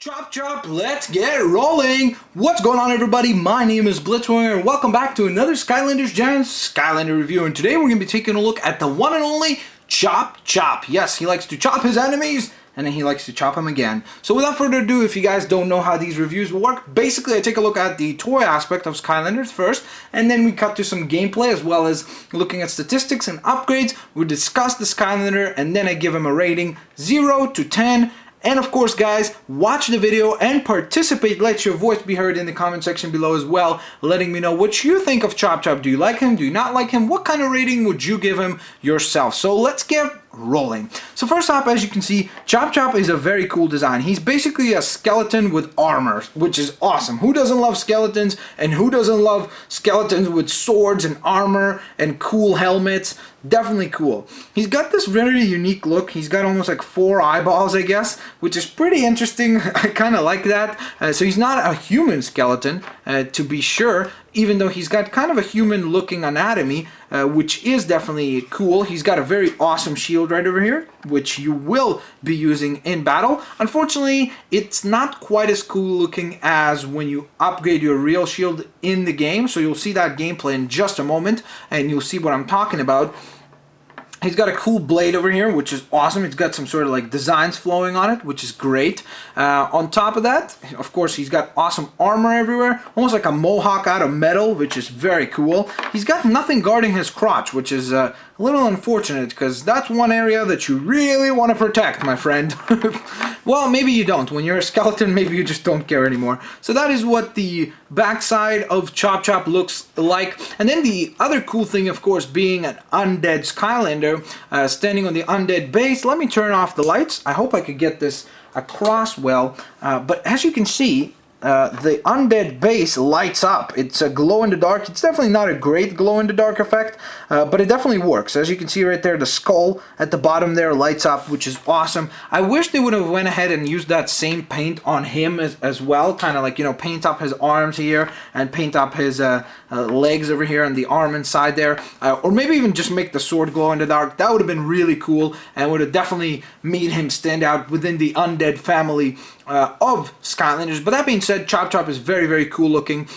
Chop chop, let's get rolling! What's going on, everybody? My name is Blitzwinger and welcome back to another Skylanders Giants Skylander review, and today we're going to be taking a look at the one and only Chop Chop. Yes, he likes to chop his enemies and then he likes to chop them again. So without further ado, if you guys don't know how these reviews work, basically I take a look at the toy aspect of Skylanders first, and then we cut to some gameplay as well as looking at statistics and upgrades. We discuss the Skylander and then I give him a rating 0 to 10. And of course, guys, watch the video and participate. Let your voice be heard in the comment section below as well, letting me know what you think of Chop Chop. Do you like him? Do you not like him? What kind of rating would you give him yourself? So let's get rolling. So first off, as you can see, Chop Chop is a very cool design. He's basically a skeleton with armor, which is awesome. Who doesn't love skeletons? And who doesn't love skeletons with swords and armor and cool helmets? Definitely cool. He's got this very unique look. He's got almost like 4 eyeballs, I guess, which is pretty interesting. I kind of like that. So he's not a human skeleton, to be sure, even though he's got kind of a human-looking anatomy, which is definitely cool. He's got a very awesome shield right over here, which you will be using in battle. Unfortunately, it's not quite as cool-looking as when you upgrade your real shield in the game, so you'll see that gameplay in just a moment, and you'll see what I'm talking about. He's got a cool blade over here, which is awesome. It's got some sort of like designs flowing on it, which is great. On top of that, of course, he's got awesome armor everywhere, almost like a mohawk out of metal, which is very cool. He's got nothing guarding his crotch, which is a little unfortunate because that's one area that you really want to protect, my friend. Well, maybe you don't. When you're a skeleton, maybe you just don't care anymore. So that is what the backside of Chop Chop looks like. And then the other cool thing, of course, being an undead Skylander, standing on the undead base. Let me turn off the lights. I hope I could get this across well. But as you can see, the undead base lights up. It's a glow-in-the-dark. It's definitely not a great glow-in-the-dark effect, but it definitely works. As you can see right there, the skull at the bottom there lights up, which is awesome. I wish they would have went ahead and used that same paint on him as well, kind of like, you know, paint up his arms here and paint up his legs over here and the arm inside there, or maybe even just make the sword glow in the dark. That would have been really cool and would have definitely made him stand out within the undead family of Skylanders. But that being said, Chop Chop is very, very cool looking.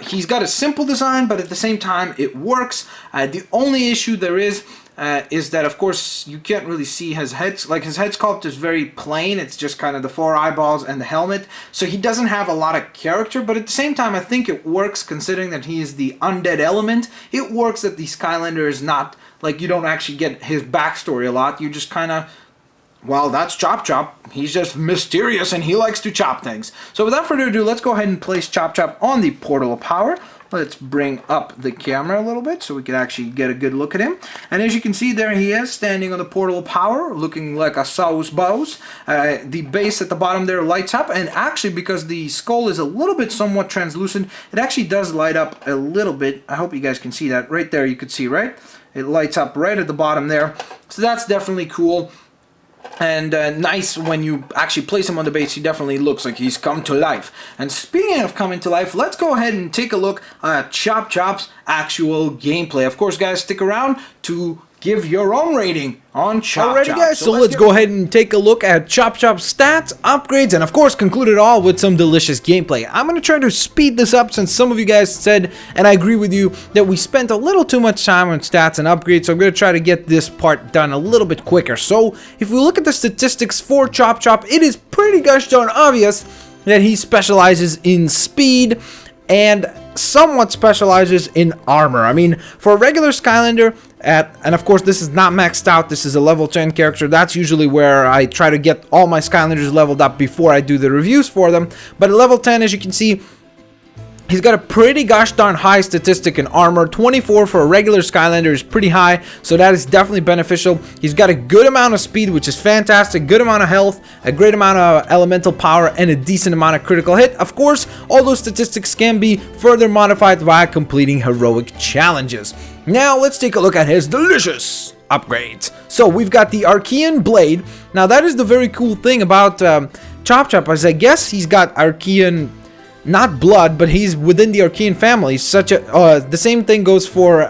He's got a simple design, but at the same time it works. The only issue there is that, of course, you can't really see his head. Like, his head sculpt is very plain. It's just kind of the 4 eyeballs and the helmet. So he doesn't have a lot of character, but at the same time, I think it works considering that he is the undead element. It works that the Skylander is not, like, you don't actually get his backstory a lot. You just kind of, well, that's Chop Chop. He's just mysterious and he likes to chop things. So without further ado, let's go ahead and place Chop Chop on the Portal of Power. Let's bring up the camera a little bit so we can actually get a good look at him. And as you can see, there he is standing on the Portal of Power, looking like a sauce bows. The base at the bottom there lights up, and actually, because the skull is a little bit somewhat translucent, it actually does light up a little bit. I hope you guys can see that. Right there you could see, right? It lights up right at the bottom there. So that's definitely cool. And nice when you actually place him on the base. He definitely looks like he's come to life. And speaking of coming to life, let's go ahead and take a look at Chop Chop's actual gameplay. Of course, guys, stick around to give your own rating on Chop Chop. Alrighty, guys, so let's go ahead and take a look at Chop Chop's stats, upgrades, and of course conclude it all with some delicious gameplay. I'm going to try to speed this up since some of you guys said, and I agree with you, that we spent a little too much time on stats and upgrades, so I'm going to try to get this part done a little bit quicker. So if we look at the statistics for Chop Chop, it is pretty gosh darn obvious that he specializes in speed and somewhat specializes in armor. I mean, for a regular Skylander, and of course this is not maxed out, this is a level 10 character. That's usually where I try to get all my Skylanders leveled up before I do the reviews for them. But at level 10, as you can see, he's got a pretty gosh darn high statistic in armor. 24 for a regular Skylander is pretty high, so that is definitely beneficial. He's got a good amount of speed, which is fantastic, good amount of health, a great amount of elemental power, and a decent amount of critical hit. Of course, all those statistics can be further modified via completing heroic challenges. Now, let's take a look at his delicious upgrades. So, we've got the Archean Blade. Now, that is the very cool thing about Chop Chop, is I guess he's got Archean, not blood, but he's within the Archean family. Such a the same thing goes for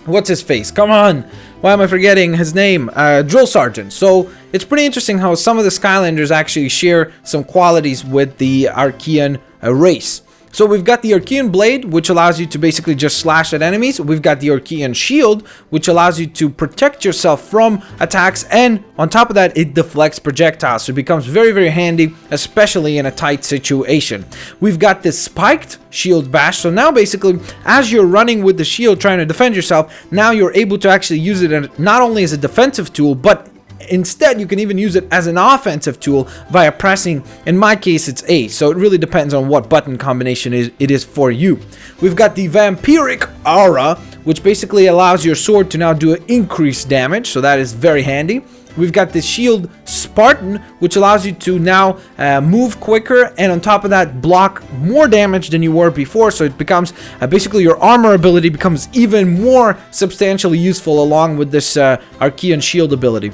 what's his face? Come on, why am I forgetting his name? Drill Sergeant. So it's pretty interesting how some of the Skylanders actually share some qualities with the Archean race. So we've got the Archean Blade, which allows you to basically just slash at enemies. We've got the Archean Shield, which allows you to protect yourself from attacks. And on top of that, it deflects projectiles. So it becomes very, very handy, especially in a tight situation. We've got this Spiked Shield Bash. So now basically, as you're running with the shield trying to defend yourself, now you're able to actually use it not only as a defensive tool, but instead, you can even use it as an offensive tool via pressing, in my case, it's A. So it really depends on what button combination it is for you. We've got the Vampiric Aura, which basically allows your sword to now do increased damage. So that is very handy. We've got the Shield Spartan, which allows you to now move quicker, and on top of that, block more damage than you were before. So it becomes basically your armor ability becomes even more substantially useful along with this Archean Shield ability.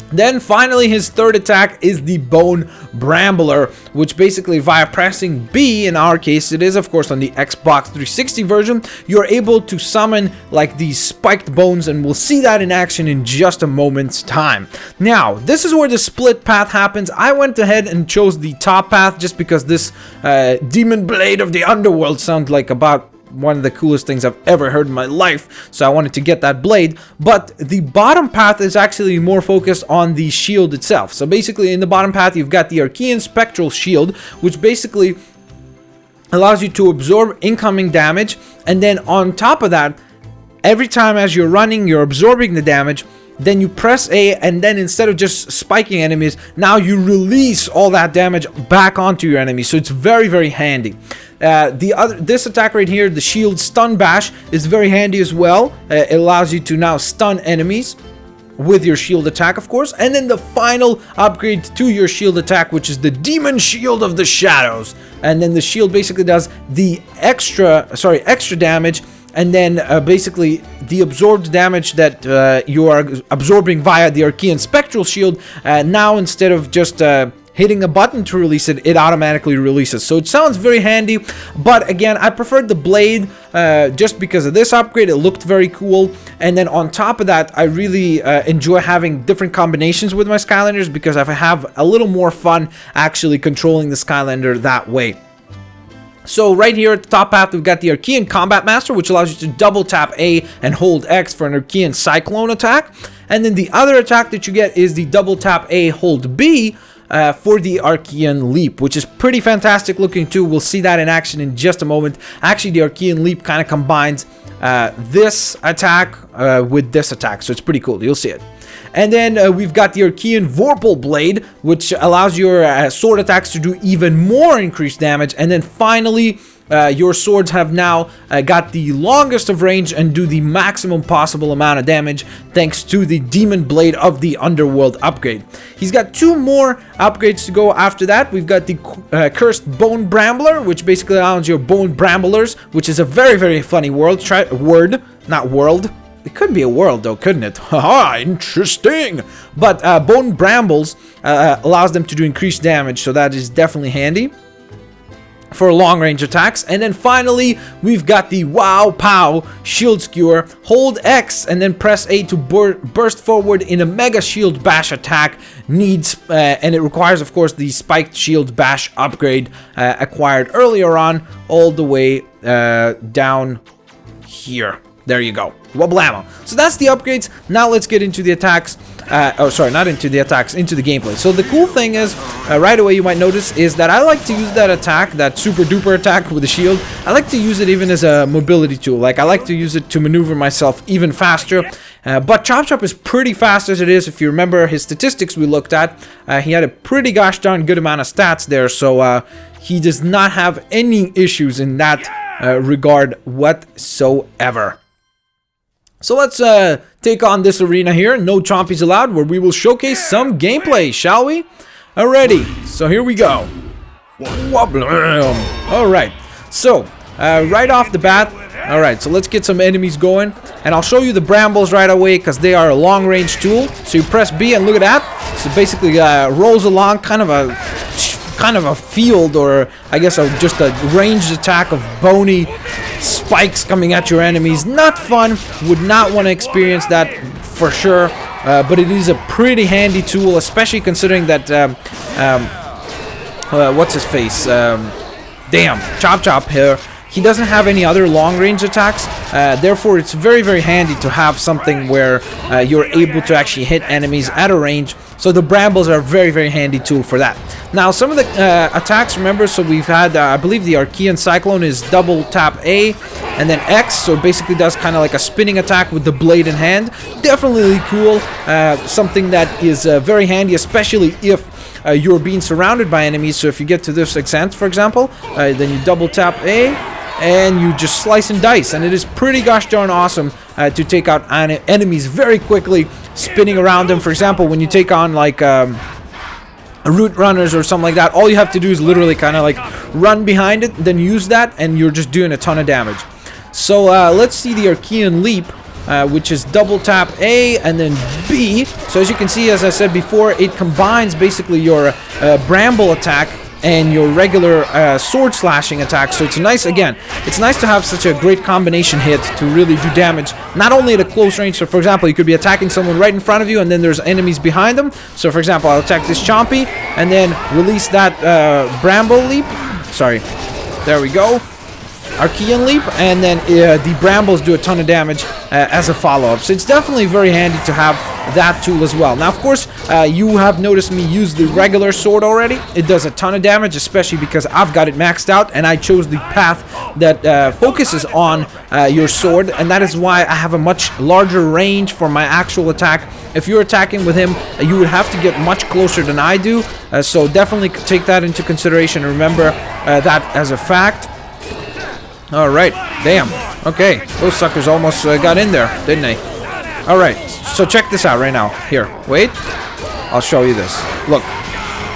Then finally, his third attack is the Bone Brambler, which basically via pressing B, in our case it is of course on the Xbox 360 version, you're able to summon like these spiked bones, and we'll see that in action in just a moment's time. Now, this is where the split path happens. I went ahead and chose the top path just because this Demon Blade of the Underworld sounds like about one of the coolest things I've ever heard in my life, so I wanted to get that blade. But the bottom path is actually more focused on the shield itself. So basically in the bottom path you've got the Archean Spectral Shield, which basically allows you to absorb incoming damage, and then on top of that, every time as you're running you're absorbing the damage. Then you press A, and then instead of just spiking enemies, now you release all that damage back onto your enemy. So it's very, very handy. This attack right here, the Shield Stun Bash, is very handy as well. It allows you to now stun enemies with your shield attack, of course. And then the final upgrade to your shield attack, which is the Demon Shield of the Shadows. And then the shield basically does the extra damage. And then basically the absorbed damage that you are absorbing via the Archean Spectral Shield, now instead of just hitting a button to release it, it automatically releases. So it sounds very handy, but again, I preferred the blade just because of this upgrade. It looked very cool. And then on top of that, I really enjoy having different combinations with my Skylanders because I have a little more fun actually controlling the Skylander that way. So right here at the top path, we've got the Archean Combat Master, which allows you to double tap A and hold X for an Archean Cyclone attack. And then the other attack that you get is the double tap A, hold B for the Archean Leap, which is pretty fantastic looking too. We'll see that in action in just a moment. Actually, the Archean Leap kind of combines this attack with this attack, so it's pretty cool. You'll see it. And then we've got the Archean Vorpal Blade, which allows your sword attacks to do even more increased damage. And then finally, your swords have now got the longest of range and do the maximum possible amount of damage thanks to the Demon Blade of the Underworld upgrade. He's got two more upgrades to go after that. We've got the Cursed Bone Brambler, which basically allows your Bone Bramblers, which is a very, very funny word. Not world. It could be a world though, couldn't it? Haha, interesting! But Bone Brambles allows them to do increased damage, so that is definitely handy for long range attacks. And then finally, we've got the Wow Pow Shield Skewer. Hold X and then press A to burst forward in a Mega Shield Bash attack needs, and it requires, of course, the Spiked Shield Bash upgrade acquired earlier on, all the way down here. There you go. Wablamo. So that's the upgrades. Now let's get into the attacks. Oh, sorry, not into the attacks, into the gameplay. So the cool thing is, right away you might notice, is that I like to use that attack, that super duper attack with the shield. I like to use it even as a mobility tool. Like, I like to use it to maneuver myself even faster. But Chop Chop is pretty fast as it is. If you remember his statistics we looked at, he had a pretty gosh darn good amount of stats there. So he does not have any issues in that regard whatsoever. So let's take on this arena here, no chompies allowed, where we will showcase some gameplay, shall we? Alrighty, so here we go. Alright, so right off the bat, alright, so let's get some enemies going, and I'll show you the Brambles right away because they are a long range tool. So you press B and look at that, so basically rolls along kind of a field, or I guess just a ranged attack of bony spikes coming at your enemies. Not fun. Would not want to experience that for sure. but it is a pretty handy tool, especially considering that what's his face? Chop Chop here. He doesn't have any other long-range attacks, therefore it's very, very handy to have something where you're able to actually hit enemies at a range. So the Brambles are a very, very handy tool for that. Now, some of the attacks, remember, so we've had, I believe the Archean Cyclone is double tap A and then X, so it basically does kind of like a spinning attack with the blade in hand. Definitely cool, something that is very handy, especially if you're being surrounded by enemies. So if you get to this extent, for example, then you double tap A and you just slice and dice, and it is pretty gosh darn awesome to take out enemies very quickly, spinning around them. For example, when you take on like root runners or something like that, all you have to do is literally kind of like run behind it, then use that, and you're just doing a ton of damage. So let's see the Archean Leap, which is double tap A and then B. So as you can see, as I said before, it combines basically your Bramble attack and your regular sword slashing attack. So it's nice, again, it's nice to have such a great combination hit to really do damage, not only at a close range. So for example, you could be attacking someone right in front of you and then there's enemies behind them. So for example, I'll attack this Chompy and then release that Bramble Leap. Sorry, there we go. Archean Leap, and then the Brambles do a ton of damage as a follow-up. So it's definitely very handy to have that tool as well. Now, of course, you have noticed me use the regular sword already. It does a ton of damage, especially because I've got it maxed out, and I chose the path that focuses on your sword, and that is why I have a much larger range for my actual attack. If you're attacking with him, you would have to get much closer than I do, so definitely take that into consideration and remember that as a fact. Alright, damn. Okay, those suckers almost got in there, didn't they? Alright, so check this out right now. Here, wait. I'll show you this. Look.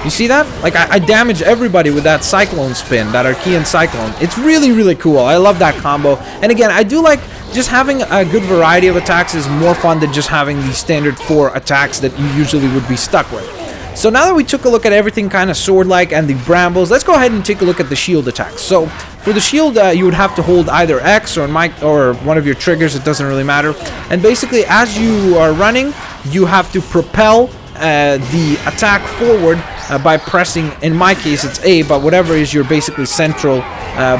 You see that? Like, I damage everybody with that Cyclone spin, that Archean Cyclone. It's really, really cool. I love that combo. And again, I do like just having a good variety of attacks is more fun than just having the standard 4 attacks that you usually would be stuck with. So now that we took a look at everything kind of sword-like and the Brambles, let's go ahead and take a look at the shield attacks. So for the shield, you would have to hold either X or one of your triggers. It doesn't really matter. And basically, as you are running, you have to propel the attack forward by pressing, in my case, it's A, but whatever is your basically central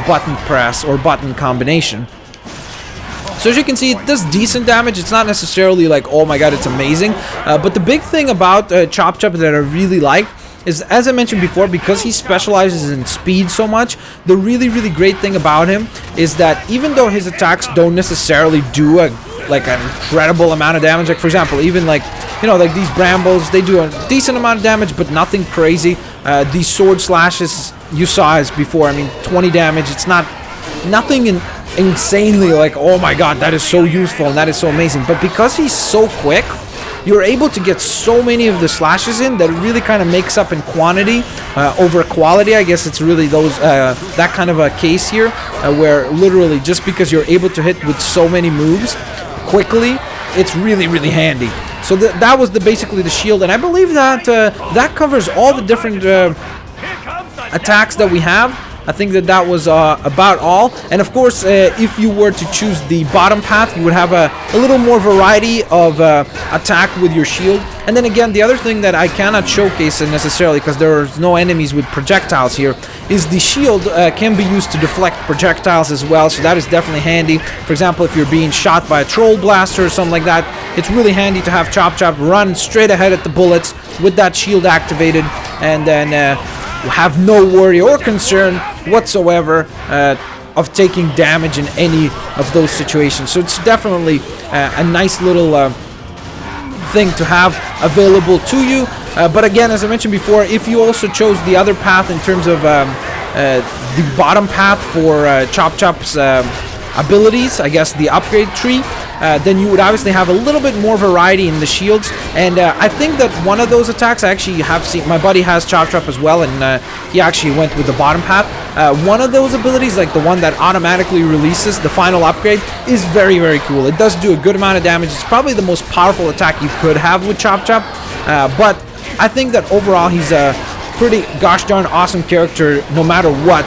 button press or button combination. So as you can see, it does decent damage. It's not necessarily like, oh my god, it's amazing. But the big thing about Chop Chop that I really like is, as I mentioned before, because he specializes in speed so much, the really, really great thing about him is that even though his attacks don't necessarily do an incredible amount of damage, like for example, even like, you know, like these Brambles, they do a decent amount of damage, but nothing crazy. These sword slashes you saw as before, I mean, 20 damage, it's not nothing insanely like, oh my god, that is so useful and that is so amazing. But because he's so quick, you're able to get so many of the slashes in that it really kind of makes up in quantity over quality. I guess it's really those that kind of a case here where literally just because you're able to hit with so many moves quickly, it's really, really handy. So that was basically the shield, and I believe that that covers all the different attacks that we have. I think that was about all. And of course, if you were to choose the bottom path, you would have a little more variety of attack with your shield. And then again, the other thing that I cannot showcase necessarily, because there's no enemies with projectiles here, is the shield can be used to deflect projectiles as well. So that is definitely handy. For example, if you're being shot by a troll blaster or something like that, it's really handy to have Chop Chop run straight ahead at the bullets with that shield activated, and then have no worry or concern whatsoever of taking damage in any of those situations. So it's definitely a nice little thing to have available to you. But again, as I mentioned before, if you also chose the other path in terms of the bottom path for Chop Chop's abilities, I guess the upgrade tree, then you would obviously have a little bit more variety in the shields. And I think that one of those attacks, I actually have seen, my buddy has Chop Chop as well, and he actually went with the bottom path. One of those abilities, like the one that automatically releases the final upgrade, is very, very cool. It does do a good amount of damage. It's probably the most powerful attack you could have with Chop Chop, but I think that overall he's a pretty gosh darn awesome character no matter what,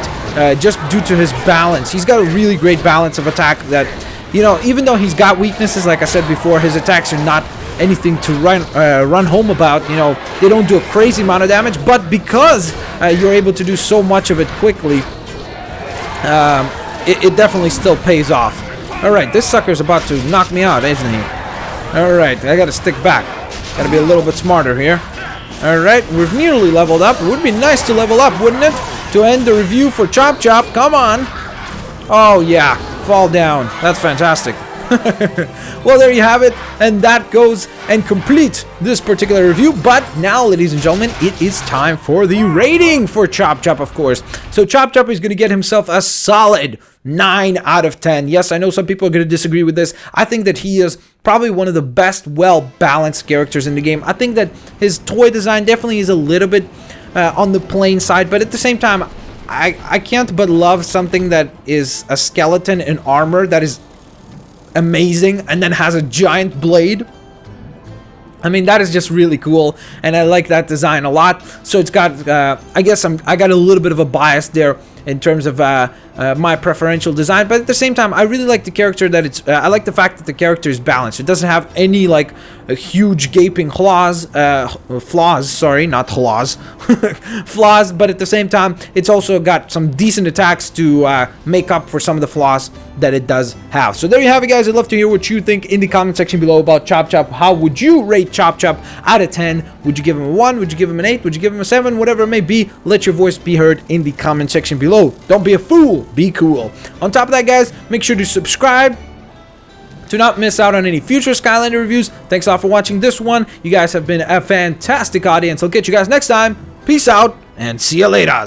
just due to his balance. He's got a really great balance of attack that, you know, even though he's got weaknesses, like I said before, his attacks are not anything to run home about. You know, they don't do a crazy amount of damage, but because you're able to do so much of it quickly, it definitely still pays off. Alright, this sucker's about to knock me out, isn't he? Alright, I gotta stick back. Gotta be a little bit smarter here. Alright, we've nearly leveled up. It would be nice to level up, wouldn't it? To end the review for Chop Chop. Come on. Oh, yeah. Fall down. That's fantastic. Well, there you have it, and that goes and completes this particular review. But now, ladies and gentlemen, it is time for the rating for Chop Chop, of course. So Chop Chop is going to get himself a solid 9 out of 10. Yes, I know some people are going to disagree with this. I think that he is probably one of the best well-balanced characters in the game. I think that his toy design definitely is a little bit on the plain side, but at the same time, I can't but love something that is a skeleton in armor that is amazing and then has a giant blade. I mean, that is just really cool, and I like that design a lot. So it's got, I guess I got a little bit of a bias there in terms of my preferential design, but at the same time, I really like the character that it's. I like the fact that the character is balanced. It doesn't have any like huge gaping flaws. Sorry, not flaws, flaws. But at the same time, it's also got some decent attacks to make up for some of the flaws that it does have. So there you have it, guys. I'd love to hear what you think in the comment section below about Chop Chop. How would you rate Chop Chop out of 10? Would you give him a 1? Would you give him an 8? Would you give him a 7? Whatever it may be, let your voice be heard in the comment section below. Don't be a fool, be cool. On top of that, guys, make sure to subscribe to not miss out on any future Skylander reviews. Thanks a lot for watching this one. You guys have been a fantastic audience. I'll get you guys next time. Peace out and see you later.